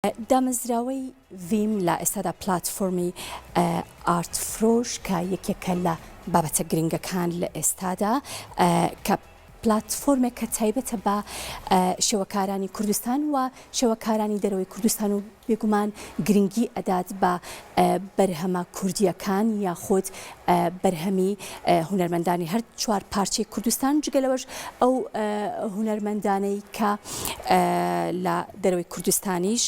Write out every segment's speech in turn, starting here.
دامەزراوەی ڤیم لە ئێستادا پلاتفۆرمی ئارتفرۆش کە یەکێکە لە بابەتە گرنگەکان لە ئێستادا کە پلاتفۆرمێک کە تایبەتە بە شێوەکارانی کوردستان و شێوەکارانی دەرەوەی کوردستان و بێگومان گرنگی ئەدات بە بەرهەمە کوردیەکان یاخود بەرهەمی هونەرمەندانی هەر چوار پارچەی کوردستان جگەلەوەش ئەو هونەرمەندانەی کە لە دەرەوەی کوردستانیش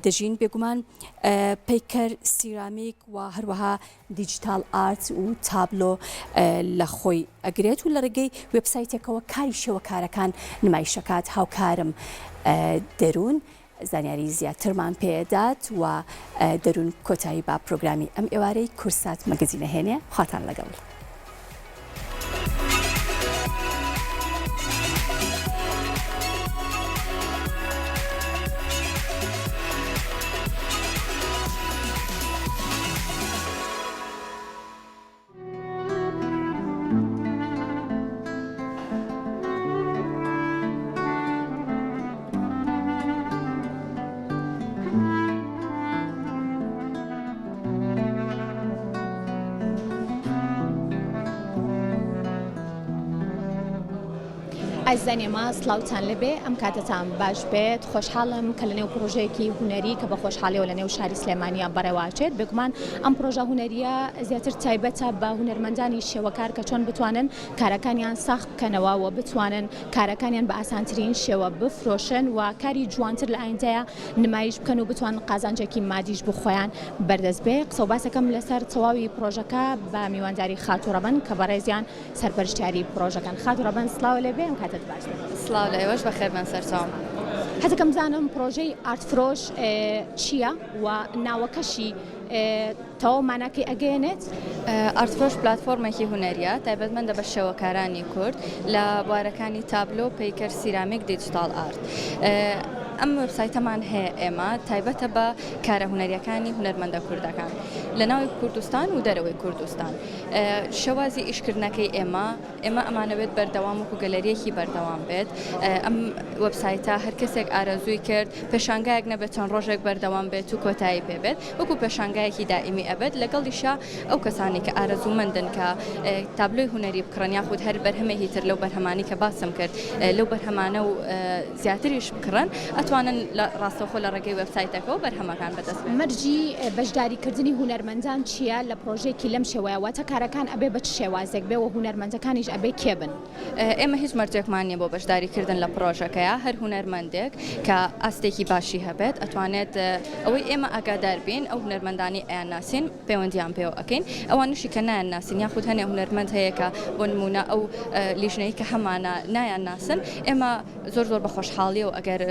دەژین بێگومان پەیکەر سیرامیک و هەروەها دیجیتال ئارت و تابلۆ لە خۆی ئەگرێت و لە ڕێگەی وێبسایتێکەوە کاری شێوەکارەکان نمایشەکات هاوکارم دەروون زانیاری زیاترمان پێدات و دەروون کۆتایی با پرۆگرامی ئەم ئێوارەی کورسات مەگەزینە هێنێ خواتان لەگەڵ. ئازانی ما سلااوان لەبێ ئەم کاتتان باش بێت خۆشحاڵم کە لە نێو پرۆژەیەکی هوەری کە بە خۆشحاڵیەوە لە نێو شاری سلێمانیا بەڕێواچێت بگومان ئەم پرۆژە هوەریە زیاتر تایبەتە بە هونەرمەندانی شێوەکار کە چۆن بتوانن کارەکانیان ساخت بکەنەوە و بتوانن کارەکانیان بە ئاسانترین شێوە بفرۆشن و کاری جوانتر لە ئایندەیە نمایش بکەن و بتوان قازانجێکی مادیش بخۆیان بەردەست بێ. قسە و باسەکەم لەسەر تەواوی پرۆژەکە بە میوانداری خاتوڕەبن کە بەڕێزیان سەرپەرشتیاری پرۆژەکان. خاتوڕەبن سلااو لەبێ ئەم کاتت باش. سلااو لەوەش بەخێربن سەرچاوم. حەزەکەم بزانم پرۆژەی ئارتفرۆش چییە و ناوەکەشی تەواو ماناکەی ئەگەیەنێت؟ ئارتفرۆش پلاتفۆرمێکی هوەریە تایبەتمەندە بە شێوەکارانی کورد لە بوارەکانی تابلۆ پەیکەر سیرامیک دیجیتال ئارت. ئەم وێبسایتەمان هەیە ئێمە تایبەتە بە کارە هوەریەکانی هونەرمەندە کوردەکان لە ناوی کوردستان و دەرەوەی کوردستان. شەوازی ئیشکردنەکەی ئێمە ئەمانەوێت بەردەوام و گەلەریەکی بەردەوام بێت. ئەم وەبسایتە هەر کەسێک ئارەزووی کرد پێشانگایەک نەبێت چەند ڕۆژێک بەردەوام بێت و کۆتایی پێبێت وەکو پێشانگایەکی دائیمی ئەبێت لەگەڵیشە ئەو کەسانی کە ئارەزوومەندن کە تابلۆی هوەری بکڕن یاخود هەر بەرهەمێکی تر لەو بەرهەمانی کە باسم کرد لەو بەرهەمانە و زیاتریش بکڕن ئەتوانن ڕاستەوخۆ لە ڕێگەی وێبسایتەکەەوە بەرهەمەکان بەدەست بێن. مەرجی بەشداریکردنی هونەرمەندان چییە لە پرۆژێکی لەم شێوەیەوەتە کارەکان ئەبێ بە چ شێوازێک بێ و هونەرمەندەکانیش ئەبێ کێبن؟ ئێمە هیچ مەرجێکمان نیە بۆ بەشداریکردن لە پرۆژەکەیە. هەر هونەرمەندێک کە ئاستێکی باشی هەبێت ئەتوانێت ئەوەی ئێمە ئاگادار بین ئەو هونەرمەندانی ئەیانناسین پەیوەندیان پێوە ئەکەین ئەوانشی کە نایانناسین یاخود هەنێ هونەرمەند هەیە کە بۆ نمونە ئەو لیژنەی کە هەمانە نایانناسن ئێمە زۆر بە خۆشحاڵی و ئەگەر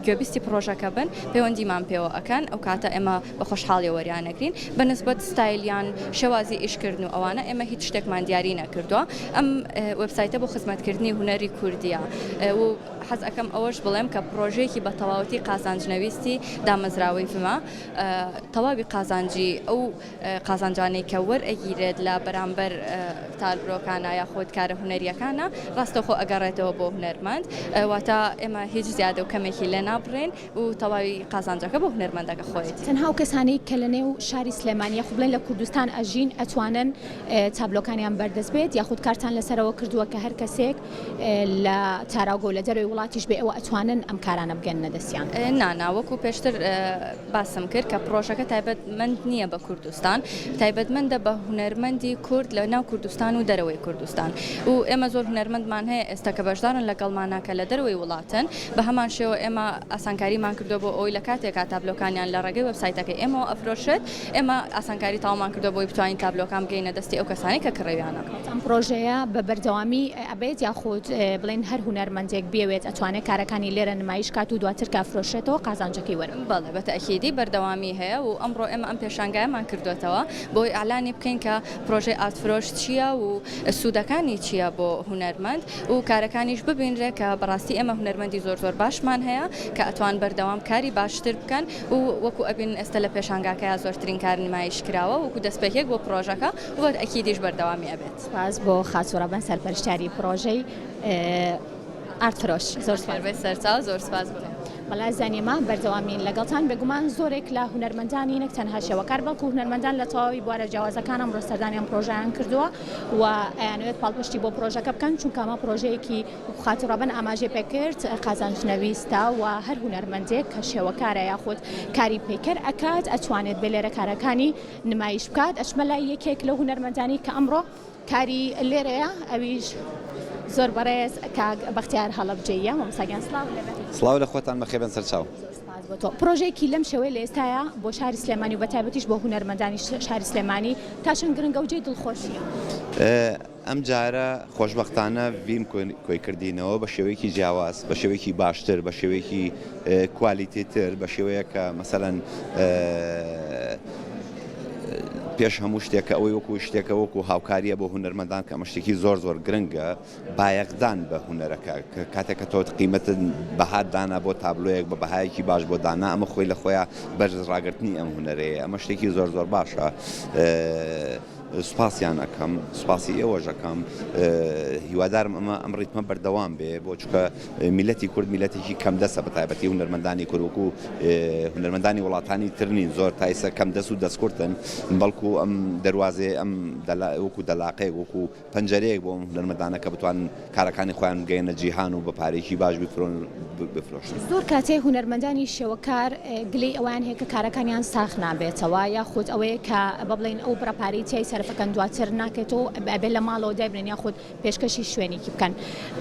گوێبیستی پرۆژەکە بن پەیوەندیمان پێوە ئەکەن ئەو کاتە ئێمە بە خۆشحاڵی وەریانەگرین بەنسبەت ستایلیان شێوازی ئیشکردن و ئەوانە ئێمە هیچ شتێکمان دیاری نەکردووە. ئەم وێبسایتە بۆ خزمەتکردنی هوەری کوردیە و حەز ئەەکەم ئەوەش بڵێم کە پرۆژەیەکی بە تەواوەتی قازانجنەویستی دامەزراوەی فما تەواوی قازانجی ئەو قازانجانەی کە وەرئەگیرێت لە بەرامبەر تالبرۆکانە یاخود کارە هوەریەکانە ڕاستەوخۆ ئەگەڕێتەوە بۆ هونەرمەند واتە ئێمە هیچ زیادە و کەمێکی لێ نابڕێن و تەواوی قازانجەکە بۆ هونەرمەندەکە خۆیت. تەنها و کەسانی کە لە نێو شاری سلێمانیا خو بڵێن لە کوردستان ئەژین ئەتوانن تابلۆکانیان بەردەست بێت یاخود کارتان لەسەرەوە کردووە کە هەر کەسێک لە تاراگۆ لە دەروی وڵاتیش بێ ئەوە ئەتوانن ئەم کارانە بگەن نەدەستیان؟ نانا وەکو پێشتر باسم کرد کە پرۆژەکە تایبەتمەند نییە بە کوردستان تایبەتمەندە بە هونەرمەندی کورد لە ناو کوردستان و دەرەوەی کوردستان و ئێمە زۆر هونەرمەندمان هەیە ئێستا کە بەشدارن لەگەڵماناکە لە دەروەی وڵاتن بە هەمان شێوە ئێمە ئاسانکاریمان کردو بۆ ئەوی لە کاتێکا تابلۆکانیان لە ڕێگەی وەبسایتەکە ئێمە ئەفرۆشێت ئێمە ئاسانکاری تاوامان کردو بۆی بتوانین تابلۆکان بگەینە دەستی ئەو کەسانی کە کڕێویانە. ئەم پرۆژەیە بە بەردەوامی ئەبێت یاخود بڵێن هەر هونەرمەندێک بێوێت ئەتوانێت کارەکانی لێرە نمایش کات و دواتر کافرۆشێتەوە قازانجەکەی وەرە؟ بەڵێ بەتەکیدی بەردەوامی هەیە و ئەمڕۆ ئێمە ئەم پێشانگایەمان کردوێتەوە بۆی ئەعلانی بکەین کە پرۆژەی ئارتفرۆش چییە و سوودەکانی چییە بۆ هونەرمەند و کارەکانیش ببینرێت کە بەڕاستی ئێمە هونەرمەندی زۆر باشمان هەیە کە ئەتوان بەردەوام کاری باشتر بکەن و وەکو ئەبین ئێستا لە پێشانگاکەیە زۆرترین کار نمایش کراوە وەکو دەستپێکێک بۆ پرۆژەکە و ئەکیدیش بەردەوامی ئەبێت. سپاس بۆ خاتوڕەبن سەرپەرشتیاری پرۆژەی ئارتفرۆش. زۆر سپاس. سەرچاو زۆر سپاس بڵێ. بەڵای زانیێمە بەردەوامین لەگەڵتان بێگومان زۆرێک لە هونەرمەندانی نەک تەنها شێوەکار بەڵکو هونەرمەندان لە تەواوی بوارە جیاوازەکان ئەمڕۆ سەردانیان پرۆژەیان کردووە و ئەیانوێت پاڵپشتی بۆ پرۆژەکە بکەن چونکە ئەمە پرۆژەیەکی خاترڕەبن ئاماژێ پێکرد قازانجنەویستە و هەر هونەرمەندێک کە شێوەکارە یاخود کاری پێکەر ئەکات ئەتوانێت بێ لێرە کارەکانی نمایش بکات ئەچمە لای یەکێک لە هونەرمەندانی کە ئەمڕۆ کاری لێرەیە ئەویش زۆر بەڕێز کاک بەختیار هەڵەبجەیە مامۆستاگیان سڵاو لەبێت سڵاو لە خۆتان بەخێبن سەرچاو پرۆژێکی لەم شێوەیە لە ئێستاە بۆ شاری سلێمانی و بەتایبەتیش بۆ هونەرمەندانی شاری سلێمانی تا چەند گرنگە و جێی دڵخۆشیە ئەم جارە خۆشبەختانە ویم کۆیکردینەوە بە شێوەیەکی جیاواز بە شێوەیەکی باشتر بە شێوەیەکی کوالیتیتر بە شێوەیە کە مەسەڵەن پێش هەموو شتێکە ئەوەی وەکو شتێکە وەکو هاوکاریە بۆ هونەرمەندان کە ئەمە شتێکی زۆر زۆر گرنگە بایەقدان بە هونەرەکە کاتێککە تۆ قیمەتت بەهات دانا بۆ تابلۆیەک بە بەهایەکی باش بۆ دانا ئەمە خۆی لە خۆیان بەرز ڕاگررتنی ئەم هونەرەیە ئەمە شتێکی زۆر زۆر باشە. سوپاسیان ئەەکەم سوپاسی ئێوەژەکەم هیوادارم ئەمە ئەم ڕیتمە بەردەوام بێ بۆ چکە میلەتی کورد میلەتێکی کەم دەسە بە تایبەتی هونەرمەندانی کوردوەکو هونەرمەندانی وڵاتانی ترنین زۆر تایسە کەم دەست و دەستکورتن بەڵکو ئەم دەواازێ ئەم وەکو دەلاقەیە وەکو پەنجەرەیەک بۆ هونەرمەندانە کە بتوان کارەکانی خۆیان گەیەنە جیهان و بە پارێکی باش بفرۆشن. زۆر کاتێ هونەرمەندانی شێوەکار گلەی ئەوان هەیە کە کارەکانیان ساخ نابێتەوە یاخود ئەوەیە کە بەڵێن ئەو بڕەپارەی سەرفەکەن دواتر ناکێتەوە بێ لە ماڵەوە دابرێن یاخود پێشکەشی شوێنێکی بکەن.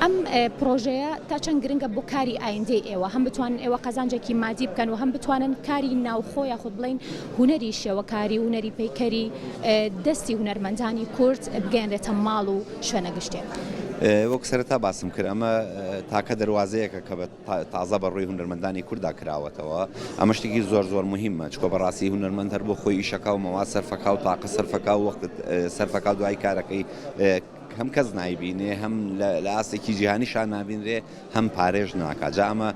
ئەم پرۆژەیە تا چەند گرنگە بۆ کاری ئایندەی ئێوە هەم بتوانن ئێوە قەزانجێکی مادی بکەن و هەم بتوانن کاری ناوخۆ یاخود بڵین هونەری شێوەکاری هونەری پەیکەری دەستی هونەرمەندانی کورد بگەێنرێتە ماڵ و شوێنە گشتێک. وەک سەرەتا باسم کرد ئەمە تاکە دەواازەیەکە کە تازە بە ڕووی هونەرمەندانی کووردا کراوەتەوە ئەمە شتێکی زۆر زۆر مهمە چکۆ بەڕاستی هونەرمەند هەر بۆ خۆی ئیشەکە و مەوا سەرفەکە و تاقە سەرفەکە و وەخت سەرفەکە دوای کارەکەی هەم کەس نایبینێ هەم لە ئاستێکی جیهانیشان نابینرێ هەم پارێژ ناکات جا ئەمە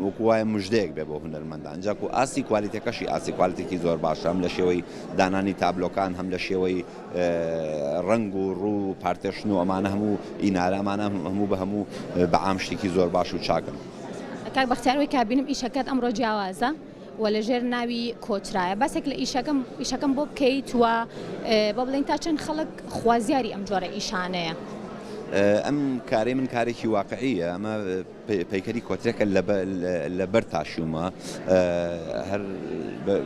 وەکو وایە مژدەیەک بێ بۆ هونەرمەندان جاک و ئاستی کوالیتەکەشی ئاسی کوالیتێکی زۆر باشە هەم لە شێوەی دانانی تابلۆکان هەم لە شێوەی ڕنگ و ڕوو و پارتێشن و ئەمانە هەموو ئینارەمانە هەموو بە هەموو بەعام شتێکی زۆر باش و چاکن. کاک بەختیارەوەی کابینم ئیشەکەت ئەمڕۆ جیاوازە و لەژێر ناوی کۆچرایە بەسێک لە ئیشەکەم بۆ بکەیت وە بە بڵین تا چەند خەڵک خوازیاری ئەم جۆرە ئیشانەیە. ئەم کارەی من کارێکی واقعیە ئەمە پەیکەری کۆترێکە لە بەر تاشومە هەر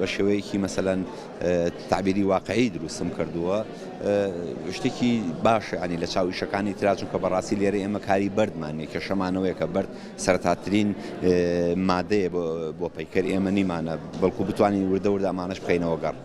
بە شێوەیەکی مەسەلەن تعبیری واقعی دروستم کردووە شتێکی باشە ینی لە چاو ئیشەکانی تراچون کە بەڕاستی لێرە ئێمە کاری بەردمانێ کە شەمانەوەیە کە بەرد سەرەتاترین مادەیە بۆ پەیکەر ئێمە نیمانە بەڵکو بتوانین وردە وردە ئەمانەش بخەینەوە گەڕ.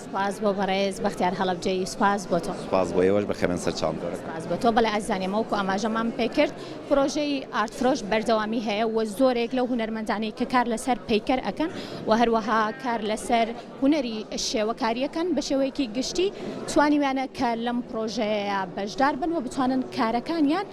سپاس بۆ بەڕێز بەختیار هەڵەبجەی سپاس بۆ تۆ. سپاس بۆ ئێوەش بەخێرن سەرچاوم دەرە. سپاس بۆ تۆ بەڵێ ئازانێمە وەکو ئاماژەمان پێکرد پرۆژەی ئارتفرۆش بەردەوامی هەیە و زۆرێک لەو هونەرمەندانەی کە کار لەسەر پەیکەر ئەکەن و هەروەها کار لەسەر هونەری شێوەکاریەکەن بە شێوەیەکی گشتی توانیویانە کە لەم پرۆژەیە بەشدار بن و بتوانن کارەکانیان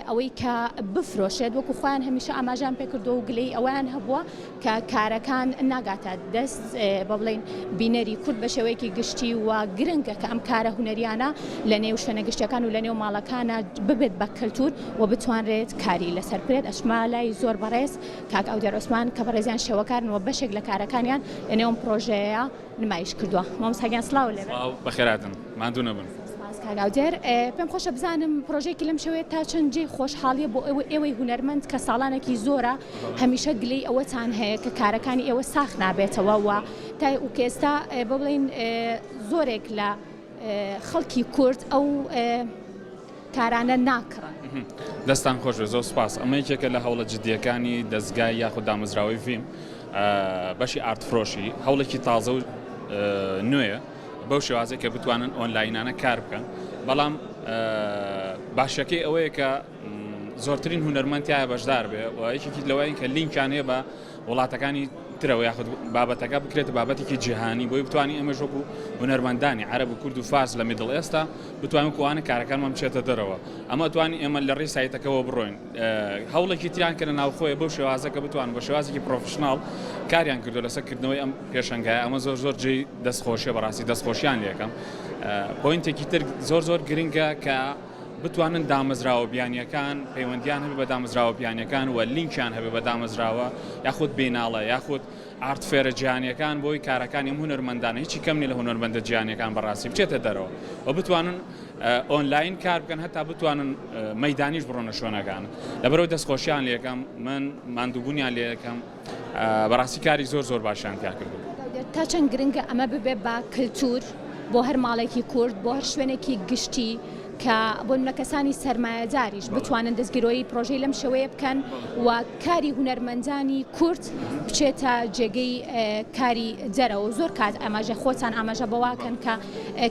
ئەوەی کە بفرۆشێت وەکو خۆیان هەمیشە ئاماژیان پێکردو و گلەی ئەویان هەبووە کە کارەکان ناگاتە دەست بە بڵین بینەری کورد بە شێوەیەکی گشتی و گرنگە کە ئەم کارە هونەریانە لە نێو شوێنە گشتەکان و لە نێو ماڵەکانە ببێت بە کەلتور و بتوانرێت کاری لەسەر بکرێت ئەشما لای زۆر بەڕێز کاک ئەودێر عوسمان کە بەڕێزیان شێوەکارن و بەشێک لە کارەکانیان لە نێوم پرۆژەیە نمایش کردووە. مامۆستاگیان سڵاو لێرە. بەخێراتن ماندوو نەبن. کاگاودێر پێم خۆشە بزانم پرۆژێکی لەم شوێت تا چەندجێ خۆشحاڵیە بۆ ئێوەی هونەرمەند کە ساڵانێکی زۆرە هەمیشە گلەی ئەوەتان هەیە کە کارەکانی ئێوە ساخ نابێتەوە و تا ئێستا بڵین زۆرێک لە خەڵکی کورد ئەو کارانە ناکڕن. دەستان خۆش زۆر سپاس ئەمە یەکێکە لە هەوڵە جدیەکانی دەستگای یاخود دامەزراوەی فیم بەشی ئارتفرۆشی هەوڵێکی تازە و نوێیە بەو شێوازێک کە بتوانن ئۆنلاینانە کار بکەن بەڵام باشەکەی ئەوەیە کە زۆرترین هونەرمەندیایە بەشدار بێ و یەکێکی لەوەی کە لینکانەیە بە وڵاتەکانی ترەوە یاخود بابەتەکە بکرێتە بابەتێکی جیهانی بۆی بتوانین ئەمە ژۆکو هونەرمەندانی عەرەب و کورد و فارس لە میدڵ ئێستا بتوانین کوانە کارەکانمان بچێتە دەرەوە ئەمە توانین ئێمە لە ڕێی سایتەکەەوە بڕۆین هەوڵێکی تریان کە لە ناوخۆیە بەو شێوازە کە بتوان بە شێوازێکی پرۆفشناڵ کاریان کردو لەسەرکردنەوەی ئەم پێشەنگایە ئەمە زۆر زۆر جێی دەستخۆشیە بەڕاستی دەستخۆشیان لێکەم پۆینتێکی تر زۆر زۆر گرنگە کە بتوانن دامەزراوە بیانیەکان پەیوەندیان هەبێ بە دامەزراوە بیانیەکان و لینکیان هەبێ بە دامەزراوە یاخود بیناڵە یاخود ئارت فێرە جیهانیەکان بۆی کارەکانی هونەرمەندانە هیچی کەم نیە لە هونەرمەندە جیهانیەکان بەڕاستی بچێتە دەرەوە و بتوانن ئۆنلاین کار بکەن هەتا بتوانن مەیدانیش بڕۆنە شوێنەکان لەبەرەوەی دەستخۆشیان لێ یەکەم من ماندووبوونیان لێ یەکەم بەڕاستی کاری زۆر باشیان کردو. تا چەند گرنگە ئەمە ببێ بە کللتور بۆ هەر ماڵێکی کورد بۆ هەر شوێنێکی گشتی کە بۆ نمونە کەسانی سەرمایەداریش بتوانن دەستگیرۆی پرۆژەی لەم شێوەیە بکەن و کاری هونەرمەندانی کورد بچێتە جێگەی کاری جەرەوە زۆر کات ئاماژە خۆتان ئاماژە بەواکەن کە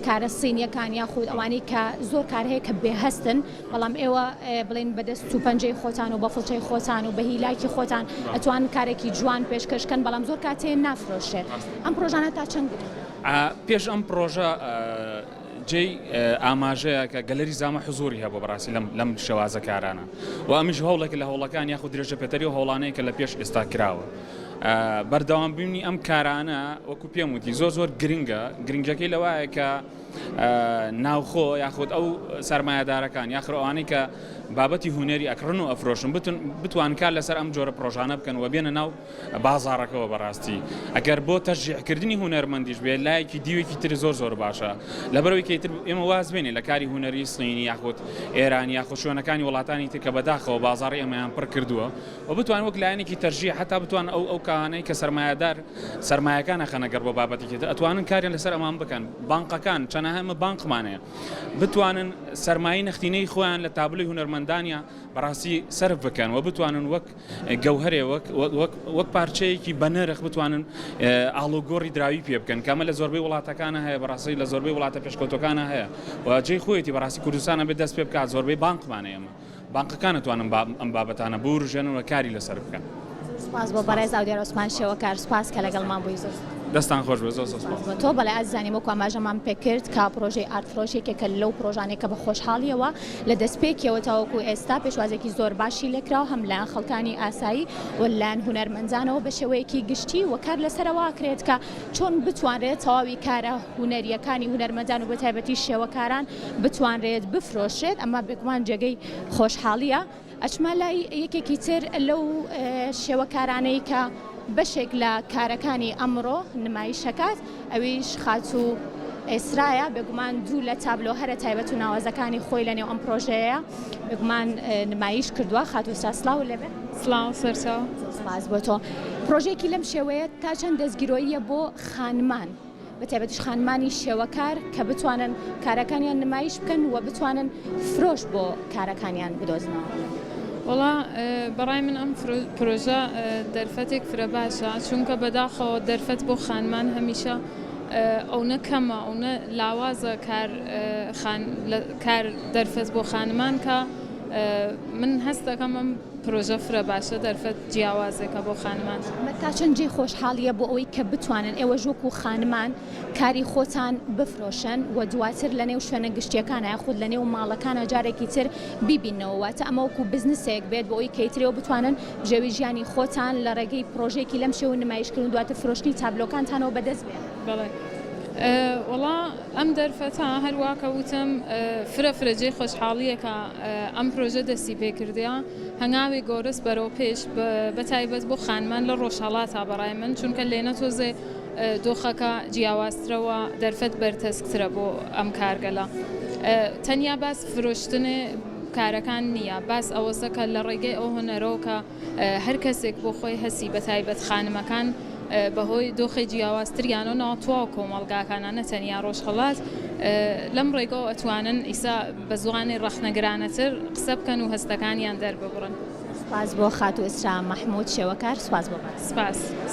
کارە سینیەکان یاخود ئەوانەی کە زۆر کار هەیە کە بێهەستن بەڵام ئێوە بڵێن بەدەست و پەنجەی خۆتان و بە فڵچەی خۆتان و بە هیلاکی خۆتان ئەتوان کارێکی جوان پێشکەشکەن بەڵام زۆر کاتێ نافرۆشێت ئەم پرۆژانە تا چەند پێش ئەم پرۆژە جێی ئاماژەیە کە گەلەری زامە حزوری هەبوو بەڕاستی لەم شێوازە کارانە و ئەمیش هەوڵێک لە هەوڵەکان یاخود درێژە پێتەری و هەوڵانەیە کە لە پێش ئێستا کراوە بەردەوامبوونی ئەم کارانە وەکو پێم وتی زۆر گرنگەکەی لەوایە کە ناوخۆ یاخود ئەو سەرمایەدارەکان یاخر ئەوانەی کە بابەتی هونەری ئەکڕن و ئەفرۆشن بتوان کار لەسەر ئەم جۆرە پرۆژانە بکەن و بێنە ناو بازاڕەکەەوە بەڕاستی ئەگەر بۆ تەشجیعکردنی هونەرمەندیش بێ لایەکی دیوێکی تر زۆر باشە لەبەرەوەی کەیتر ئێمە واز بێنێ لە کاری هونەری سینی یاخود ئێرانی یاخود شوێنەکانی وڵاتانی تر کە بەداخەوە بازاڕی ئەمەیان پڕ کردووە و بتوان وەک لایەنێکی تەرجیع حتا بتوان ئەو کانەی کە سەرمایەدار سەرمایەکان ئەخەنەگەر بۆ بابەتێکی ئەتوانن کاریان لەسەر ئەمان بکەن بانقەکان چەنە هەمە بانقمانەیە بتوانن سەرمایی نەختینەی خۆیان لە تابلوی هونەرمەندانە بەڕاستی سەرف بکەن و بتوانن وەک گەوهرێ وەک پارچەیەکی بەنرخ بتوانن ئاڵوگۆڕی دراوی پێ بکەن کەمە لە زۆربەی وڵاتەکانە هەیە بەڕاستی لە زۆربەی وڵاتە پێشکەوتەکانە هەیە و جێی خۆیەتی بەڕاستی کوردستانە بێ دەست پێ بکات زۆربەی بانقمانە ئێمە بانقەکان دەتوانن ئەم بابەتانە بورژێنەوە کاری لەسەر بکەن. سپاس بۆ بەڕێز ئاودیار عوسمان شێوەکار سپاس کە لەگەڵمان بووی زۆر دەستان خۆش بێ زۆر سپاس تۆ بەڵێ ئازانی وەکو ئاماژەمان پێکرد کا پرۆژەی ئارتفرۆشێکێکە لەو پرۆژانێکە بە خۆشحاڵیەوە لە دەستپێکیەوە تاوەکو ئێستا پێشوازێکی زۆر باشی لێکراوە هەم لایەن خەڵکانی ئاسایی و لایەن هونەرمەندانەوە بە شێوەیەکی گشتی و کار لەسەرەوە کرێت کە چۆن بتوانرێت تەواوی کارە هونەریەکانی هونەرمەندان و بە تایبەتی شێوەکاران بتوانرێت بفرۆشێت ئەمە بێگومان جێگەی خۆشحاڵیە ئەچمە لای یەکێکی تر لەو شێوەکارانەی کە بەشێک لە کارەکانی ئەمڕۆ نمایشەکات ئەویش خات و ئێسرایە بێگومان دوو لە تابلۆ هەرە تایبەت و ناوازەکانی خۆی لە نێو ئەم پرۆژەیە بێگومان نمایش کردووە خات و ساسلااو لەبێ سلااو سەرچاو سپاس بۆ تۆ پرۆژێکی لەم شێوەیە تا چەند دەستگیرۆیە بۆ خانمان بە تایبەتیش خانمانی شێوەکار کە بتوانن کارەکانیان نمایش بکەن و بتوانن فرۆش بۆ کارەکانیان بدۆزنەوە. وڵا بەڕای من ئەم پرۆژە دەرفەتێک فرە باشە چونکە بەداخەوە دەرفەت بۆ خانمان هەمیشە ئەو نەکەمە ئەو نە لاوازە کار دەرفەت بۆ خانمان کە من هەست دەکەم ئەم پرۆژە فرە باشە دەرفەت جیاوازێکە بۆ خانمان تا چەندجێ خۆشحاڵیە بۆ ئەوەی کە بتوانن ئێوە ژوەکو خانمان کاری خۆتان بفرۆشن و دواتر لە نێو شوێنە گشتیەکانە یاخود لە نێو ماڵەکانە جارێکی تر بیبینەوەواتە ئەمەوەکو بزنسێک بێت بۆ ئەوی کەیترەوە بتوانن ژێوی ژیانی خۆتان لە ڕێگەی پرۆژێکی لەم شێوە نمایشکردن دواتر فرۆشتنی تابلۆکانتانەوە بەدەست بێت. بەڵێ وڵا ئەم دەرفەتە هەروواکە وتم فرەجێ خۆشحاڵیەکە ئەم پرۆژە دەستی پێکردیا هەنگاوی گۆرس بەرەو پێش بە تایبەت بۆ خانمان لە ڕۆژهەڵاتە بەڕای من چونکە لێنە تۆزێ دۆخەکە جیاوازترەوە دەرفەت بەرتەسکترە بۆ ئەم کارگەلە تەنیا باس فرۆشتنێ کارەکان نییە باس ئەوەسەکە لە ڕێگەی ئەو هۆنەرەوە کە هەر کەسێک بۆ خۆی هەسی بە تایبەت خانمەکان بەهۆی دۆخی جیاوازتریان و ناوتووە کۆمەڵگاکانە نەتەنیا ڕۆژهەڵات لەم ڕێگەەوە ئەتوانن ئیسا بە زوانی ڕەخنەگرانەتر قسە بکەن و هەستەکانیان دەرببڕن. سپاس بۆ خات و ئێسرا مەحموود شێوەکار سپاس بۆ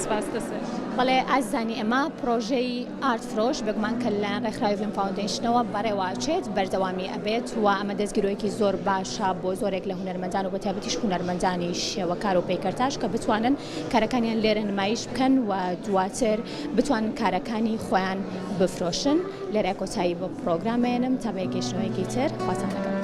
سپاس دەسێت. بەڵێ ئازانی ئەمە پرۆژەی ئارتفرۆش بگومان کە لایەن ڕێکخراوی فیلم فاوندیشنەوە بەڕێواچێت بەردەوامی ئەبێت و ئەمە دەستگیرۆیەکی زۆر باشە بۆ زۆرێک لە هونەرمەندان و بە تایبەتیش هونەرمەندانی شێوەکار و پێکەرتاش کە بتوانن کارەکانیان لێرە نمایش بکەن و دواتر بتوانن کارەکانی خۆیان بفرۆشن. لێرە کۆتایی بۆ پرۆگرامێنم تا بە گەیشتنەوەیەکی تر خواتان لەگەڵ